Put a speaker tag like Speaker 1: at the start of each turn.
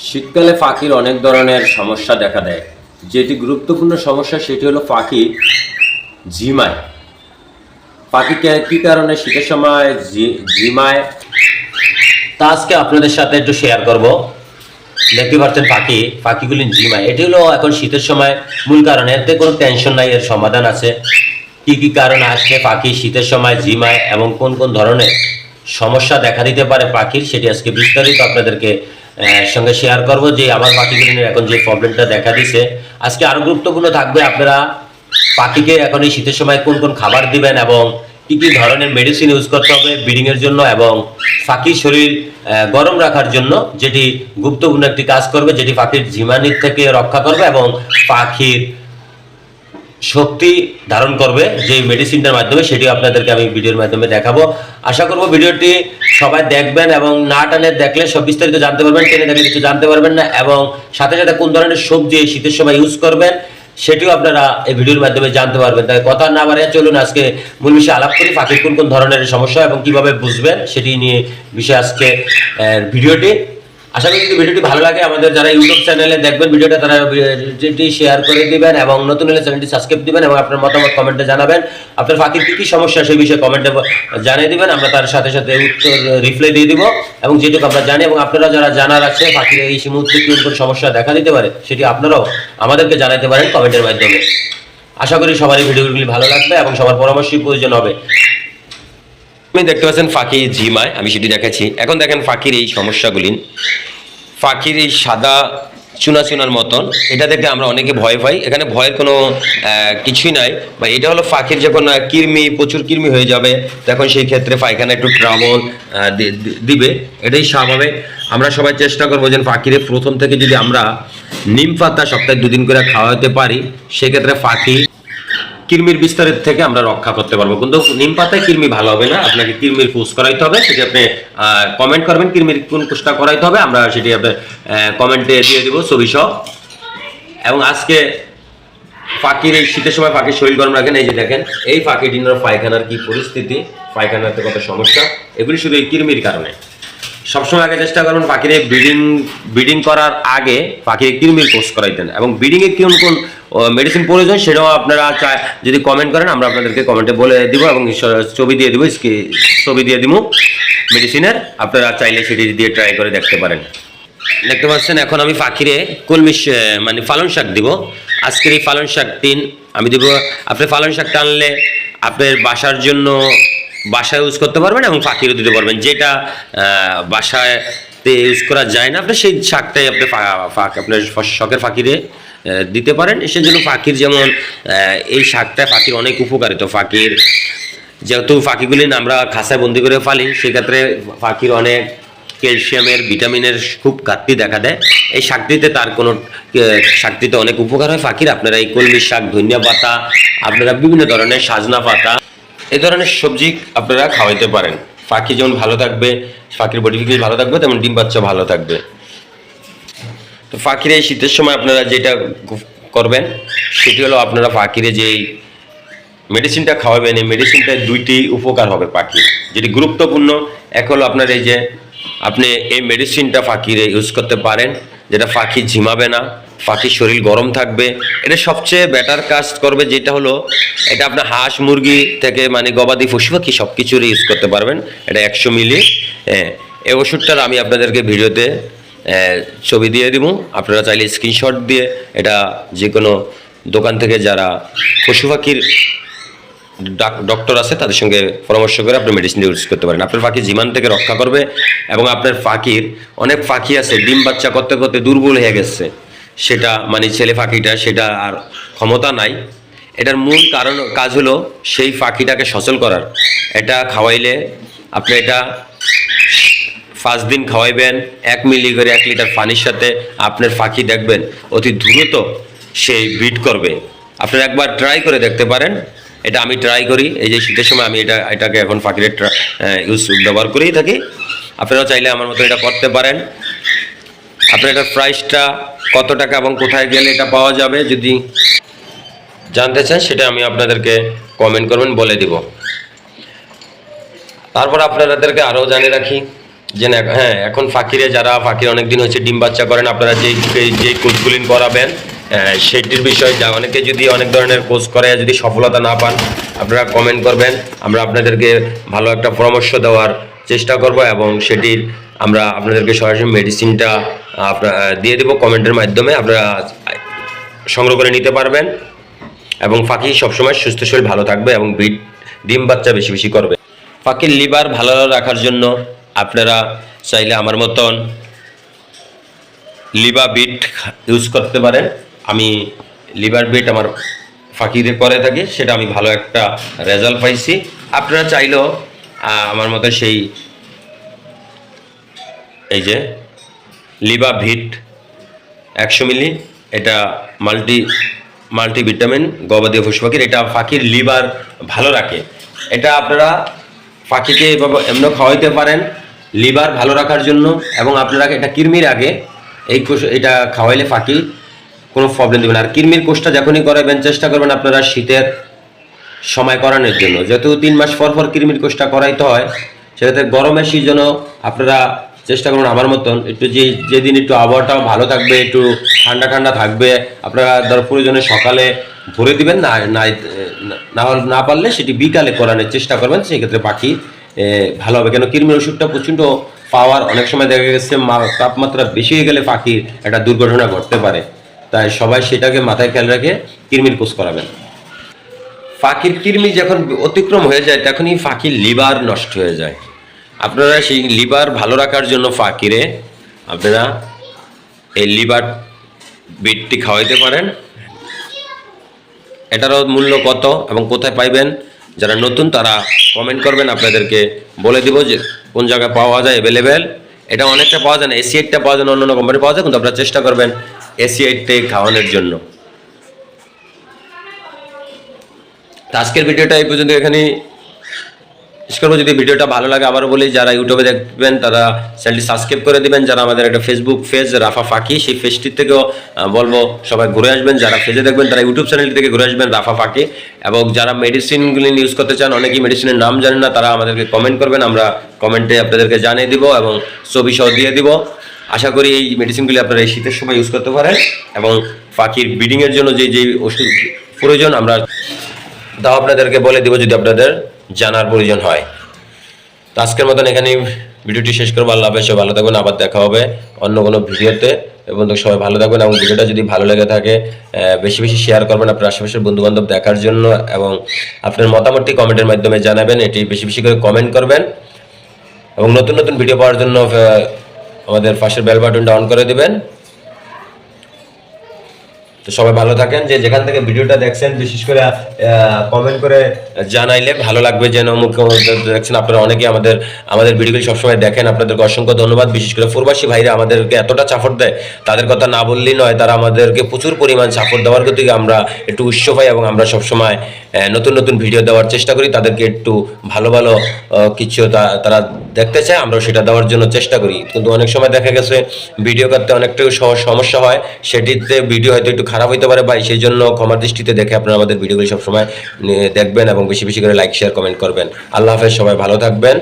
Speaker 1: শীতকালে পাখির অনেক ধরনের সমস্যা দেখা দেয়। যেটি গুরুত্বপূর্ণ সমস্যা সেটি হলো পাখি ঝিমায়। পাখি কি কারণে শীতের সময় ঝিমায় তা আজকে আপনাদের সাথে একটু শেয়ার করব। দেখতে পাচ্ছেন পাখিগুলি ঝিমায়, এটি হলো এখন শীতের সময় মূল কারণ। এতে কোনো টেনশন নাই, এর সমাধান আছে। কি কি কারণে আসলে পাখি শীতের সময় ঝিমায় এবং কোন কোন ধরনের সমস্যা দেখা দিতে পারে পাখির, সেটি আজকে বিস্তারিত আপনাদেরকে সঙ্গে শেয়ার করব। যে আমার পাখিগুলির এখন যে প্রবলেমটা দেখা দিছে, আজকে আরো গুরুত্বপূর্ণ থাকবে আপনারা পাখিকে এখন এই শীতের সময় কোন কোন খাবার দিবেন এবং কি কি ধরনের মেডিসিন ইউজ করতে হবে ব্রিডিং এর জন্য এবং পাখির শরীর গরম রাখার জন্য, যেটি গুরুত্বপূর্ণ একটি কাজ করবে, যেটি পাখির ঝিমানির থেকে রক্ষা করবে এবং পাখির শক্তি ধারণ করবে যে মেডিসিনটার মাধ্যমে, সেটি আপনাদেরকে আমি ভিডিওর মাধ্যমে দেখাবো। আশা করব ভিডিওটি সবাই দেখবেন এবং না টানে দেখলে সব বিস্তারিত জানতে পারবেন, টেনে দেখলে কিছু জানতে পারবেন না। এবং সাথে সাথে কোন ধরনের সবজি এই শীতের সময় ইউজ করবেন সেটিও আপনারা এই ভিডিওর মাধ্যমে জানতে পারবেন। তাই কথা না বাড়িয়ে চলুন আজকে মূল বিষয়ে আলাপ করি। পাখির কোন কোন ধরনের সমস্যা এবং কিভাবে বুঝবেন সেটি নিয়ে বিষয়ে আজকে ভিডিওটি। আশা করি যদি ভিডিওটি ভালো লাগে, আমাদের যারা ইউটিউব চ্যানেলে দেখবেন ভিডিওটা তারা ভিডিওটি শেয়ার করে দিবেন এবং নতুন হলে চ্যানেলটি সাবস্ক্রাইব দিবেন এবং আপনার মতামত কমেন্টে জানাবেন। আপনার পাখির কী কী সমস্যা সেই বিষয়ে কমেন্টে জানিয়ে দিবেন, আমরা তার সাথে সাথে উত্তর রিপ্লাই দিয়ে দিব এবং যেটুকু আমরা জানি এবং আপনারা যারা জানার আছে পাখির এই মুহূর্তে কোন কোন সমস্যা দেখা দিতে পারে সেটি আপনারাও আমাদেরকে জানাতে পারেন কমেন্টের মাধ্যমে। আশা করি সবারই ভিডিওগুলি ভালো লাগবে এবং সবার পরামর্শই প্রয়োজন হবে। আপনি দেখতে পাচ্ছেন পাখি ঝিমায়, আমি সেটি দেখাচ্ছি। এখন দেখেন পাখির এই সমস্যাগুলি, পাখির এই সাদা চুনা চুনার মতন, এটা দেখে আমরা অনেকে ভয় পাই। এখানে ভয়ের কোনো কিছুই নাই, বা এটা হলো পাখির যখন কৃমি, প্রচুর কৃমি হয়ে যাবে তখন সেই ক্ষেত্রে পায়খানা একটু ট্রাবল দিবে, এটাই স্বাভাবিক। আমরা সবাই চেষ্টা করবো যে পাখির প্রথম থেকে যদি আমরা নিম পাতা সপ্তাহে 2 দিন করে খাওয়াতে পারি, সেক্ষেত্রে পাখি কৃমির বিস্তারের থেকে আমরা রক্ষা করতে পারবো। কিন্তু নিম পাতায় কৃমি ভালো হবে না, আপনাকে কৃমির কোর্স করাইতে হবে। সেটি আপনি কমেন্ট করবেন কৃমির কোন কোর্সটা করাইতে হবে, আমরা সেটি আপনার কমেন্টে দিয়ে দিব ছবি সহ। এবং আজকে পাখির এই শীতের সময় পাখির শরীর গরম রাখেন। এই যে দেখেন এই পাখিটির পায়খানার কি পরিস্থিতি, পায়খানাতে কত সমস্যা, এগুলি শুধু এই কৃমির কারণে। সবসময় আগে চেষ্টা করুন পাখির ব্রিডিং করার আগে পাখির কৃমির কোর্স করাইতেন এবং ব্রিডিং এর কোন কোন মেডিসিন প্রয়োজন সেটাও আপনারা যদি কমেন্ট করেন আমরা আপনাদেরকে কমেন্টে বলে দিব এবং ছবি দিয়ে দিব, ছবি দিয়ে দিব মেডিসিনের। আপনারা চাইলে সেটি দিয়ে ট্রাই করে দেখতে পারেন। দেখতে পাচ্ছেন এখন আমি পাখিরে কলমি মানে পালং শাক দিব। আজকের এই পালং শাক আমি দিব। আপনি পালং শাক টানলে আপনার বাসার জন্য বাসায় ইউজ করতে পারবেন এবং পাখিরও দিতে পারবেন। যেটা বাসায়তে ইউজ করা যায় না আপনি সেই শাকটাই আপনি আপনার শখের পাখিরে দিতে পারেন। সেজন্য পাখির যেমন এই শাকটা পাখির অনেক উপকারিত। পাখির যেহেতু পাখিগুলি আমরা খাঁচায় বন্দি করে পালি, সেক্ষেত্রে পাখির অনেক ক্যালসিয়ামের, ভিটামিনের খুব ঘাটতি দেখা দেয়। এই শাকটিতে তার কোনো শাকটিতে অনেক উপকার হয় পাখির। আপনারা এই কলমি শাক, ধনিয়া পাতা, আপনারা বিভিন্ন ধরনের সাজনা পাতা, এই ধরনের সবজি আপনারা খাওয়াইতে পারেন। পাখি যেমন ভালো থাকবে, পাখির বডি ফিটনেস ভালো থাকবে, তেমন ডিম বাচ্চা ভালো থাকবে। তো পাখির এই শীতের সময় আপনারা যেটা করবেন সেটি হলো আপনারা পাখিরে যেই মেডিসিনটা খাওয়াবেন, এই মেডিসিনটায় 2টি উপকার হবে পাখির, যেটি গুরুত্বপূর্ণ। এক হলো আপনার এই যে আপনি এই মেডিসিনটা পাখিরে ইউজ করতে পারেন, যেটা পাখি ঝিমাবে না, পাখির শরীর গরম থাকবে। এটা সবচেয়ে বেটার কাজ করবে, যেটা হলো এটা আপনার হাঁস মুরগি থেকে মানে গবাদি পশু পাখি সব কিছুর ইউজ করতে পারবেন। এটা 100 মিলি। এই ওষুধটার আমি আপনাদেরকে ভিডিওতে ছবি দিয়ে দিব, আপনারা চাইলে স্ক্রিনশট দিয়ে এটা যে কোনো দোকান থেকে যারা পশু পাখির ডক্টর আছে তাদের সঙ্গে পরামর্শ করে আপনি মেডিসিন ইউজ করতে পারেন। আপনার পাখি জীবাণু থেকে রক্ষা করবে এবং আপনার পাখির অনেক পাখি আছে ডিম বাচ্চা করতে করতে দুর্বল হয়ে গেছে, সেটা মানে ছেলে পাখিটা সেটা আর ক্ষমতা নাই। এটার মূল কাজ হলো সেই পাখিটাকে সচল করার। এটা খাওয়াইলে আপনি এটা 5 দিন খাওয়াইবেন 1 মিলি করে 1 লিটার পানির সাথে, আপনার পাখি দেখবেন অতি দ্রুত সেই ব্রিড করবে। আপনারা একবার ট্রাই করে দেখতে পারেন। এটা আমি ট্রাই করি, এই যে শীতের সময় আমি এটাকে এখন পাখির ব্যবহার করেই থাকি। আপনারাও চাইলে আমার মতো এটা করতে পারেন। আপনার এটার প্রাইসটা কত টাকা এবং কোথায় গেলে এটা পাওয়া যাবে যদি জানতে চান, সেটা আমি আপনাদেরকে কমেন্ট করবেন, বলে দিব। তারপর আপনাদেরকে আরও জানিয়ে রাখি হ্যাঁ, এখন ফাঁকিরে যারা ফাঁকির অনেকদিন হচ্ছে ডিম বাচ্চা করেন, আপনারা যেই কোর্সগুলি করাবেন সেটির বিষয়ে অনেকে যদি অনেক ধরনের কোর্স করে যদি সফলতা না পান, আপনারা কমেন্ট করবেন, আমরা আপনাদেরকে ভালো একটা পরামর্শ দেওয়ার চেষ্টা করব এবং সেটির আমরা আপনাদেরকে সরাসরি মেডিসিনটা দিয়ে দেবো কমেন্টের মাধ্যমে, আপনারা সংগ্রহ করে নিতে পারবেন এবং পাখি সবসময় সুস্থ শরীর ভালো থাকবে এবং ডিম বাচ্চা বেশি বেশি করবে। পাখির লিভার ভালো রাখার জন্য আপনারা চাইলে আমার মতন লিভার বিট ইউজ করতে পারেন। আমি লিভার বিট আমার ফাঁকিতে করে থাকি, সেটা আমি ভালো একটা রেজাল্ট পাইছি। আপনারা চাইলেও আমার মতো এই যে লিভার ভিট 100 মিলি, এটা মাল্টিভিটামিন গবাদি পশু পাখির, এটা পাখির লিভার ভালো রাখে। এটা আপনারা পাখিকে এমনি খাওয়াইতে পারেন লিভার ভালো রাখার জন্য, এবং আপনারা এটা কৃমির আগে এটা খাওয়াইলে পাখি কোনো প্রবলেম দেবে না। আর কৃমির কোষটা যখনই করাবেন চেষ্টা করবেন আপনারা শীতের সময় করানোর জন্য, যেহেতু 3 মাস পর পর কৃমির কোষটা করাইতে হয়, সেটাতে গরমের সিজনও আপনারা চেষ্টা করুন আমার মতন একটু যেদিন একটু আবহাওয়াটাও ভালো থাকবে, একটু ঠান্ডা ঠান্ডা থাকবে, আপনারা ধর প্রয়োজনে সকালে ভরে দিবেন, না পারলে সেটি বিকালে করানোর চেষ্টা করবেন, সেক্ষেত্রে পাখি ভালো হবে। কেন কৃমির ওষুধটা প্রচণ্ড পাওয়ার, অনেক সময় দেখা গেছে তাপমাত্রা বেশি হয়ে গেলে পাখির একটা দুর্ঘটনা ঘটতে পারে, তাই সবাই সেটাকে মাথায় খেয়াল রেখে কৃমির কোষ করাবেন। পাখির কৃমি যখন অতিক্রম হয়ে যায় তখনই পাখির লিভার নষ্ট হয়ে যায়। আপনারা সেই লিভার ভালো রাখার জন্য পাখিরে আপনারা এই লিভার বিটটি খাওয়াইতে পারেন। এটারও মূল্য কত এবং কোথায় পাইবেন, যারা নতুন তারা কমেন্ট করবেন, আপনাদেরকে বলে দিব যে কোন জায়গায় পাওয়া যায় অ্যাভেলেবেল। এটা অনেকটা পাওয়া যায় না, AC8টা পাওয়া যায় না, অন্য কোম্পানি পাওয়া যায়, কিন্তু আপনারা চেষ্টা করবেন AC8টাই খাওয়ানোর জন্য। তো আজকের ভিডিওটা এই পর্যন্ত এখানেই শেষ করবো। যদি ভিডিওটা ভালো লাগে আবারও বলি, যারা ইউটিউবে দেখবেন তারা চ্যানেলটি সাবস্ক্রাইব করে দিবেন। যারা আমাদের একটা ফেসবুক পেজ রাফা ফাঁকি, সেই পেজটির থেকেও বলবো সবাই ঘুরে আসবেন। যারা পেজে দেখবেন তারা ইউটিউব চ্যানেল থেকে ঘুরে আসবেন রাফা ফাঁকি। এবং যারা মেডিসিনগুলি ইউজ করতে চান, অনেকেই মেডিসিনের নাম জানেন না, তারা আমাদেরকে কমেন্ট করবেন, আমরা কমেন্টে আপনাদেরকে জানিয়ে দিব এবং ছবি সহ দিয়ে দিব। আশা করি এই মেডিসিনগুলি আপনারা এই শীতের সময় ইউজ করতে পারেন এবং পাখির ব্রিডিংয়ের জন্য যে ওষুধ প্রয়োজন আমরা তাও আপনাদেরকে বলে দিব যদি আপনাদের জানার প্রয়োজন হয়। তো আজকের মতন এখানেই ভিডিওটি শেষ করবো। আল্লাহ হাফেজ, ভালো থাকবেন, আবার দেখা হবে অন্য কোনো ভিডিওতে। এবং সবাই ভালো থাকবেন এবং ভিডিওটা যদি ভালো লেগে থাকে বেশি বেশি শেয়ার করবেন আপনার আশেপাশের বন্ধুবান্ধব দেখার জন্য, এবং আপনার মতামতটি কমেন্টের মাধ্যমে জানাবেন। এটি বেশি বেশি করে কমেন্ট করবেন এবং নতুন নতুন ভিডিও পাওয়ার জন্য আমাদের পাশের বেল বাটনটা অন করে দেবেন। তো সবাই ভালো থাকেন, যে যেখান থেকে ভিডিওটা দেখছেন বিশেষ করে কমেন্ট করে জানাইলে ভালো লাগবে, যেন মুখ্য দেখছেন আপনারা অনেকে আমাদের ভিডিওগুলি সবসময় দেখেন, আপনাদেরকে অসংখ্য ধন্যবাদ। বিশেষ করে প্রবাসী ভাইরা আমাদেরকে এতটা সাপোর্ট দেয়, তাদের কথা না বললেই নয়, তারা আমাদেরকে প্রচুর পরিমাণ সাপোর্ট দেওয়ার থেকে আমরা একটু উৎসাহ পাই এবং আমরা সবসময় নতুন নতুন ভিডিও দেওয়ার চেষ্টা করি। তাদেরকে একটু ভালো ভালো কিছু তারা দেখতে চায়, আমরা সেটা দেওয়ার জন্য চেষ্টা করি। কিন্তু অনেক সময় দেখা গেছে ভিডিও করতে অনেকটা সমস্যা হয়, সেটিতে ভিডিও হয়তো একটু খারাপ হইতে পারে ভাই, সেই জন্য ক্ষমার দৃষ্টিতে দেখে আপনারা আমাদের ভিডিওগুলি সবসময় দেখবেন এবং বেশি বেশি করে লাইক শেয়ার কমেন্ট করবেন। আল্লাহ হাফেজ, সবাই ভালো থাকবেন।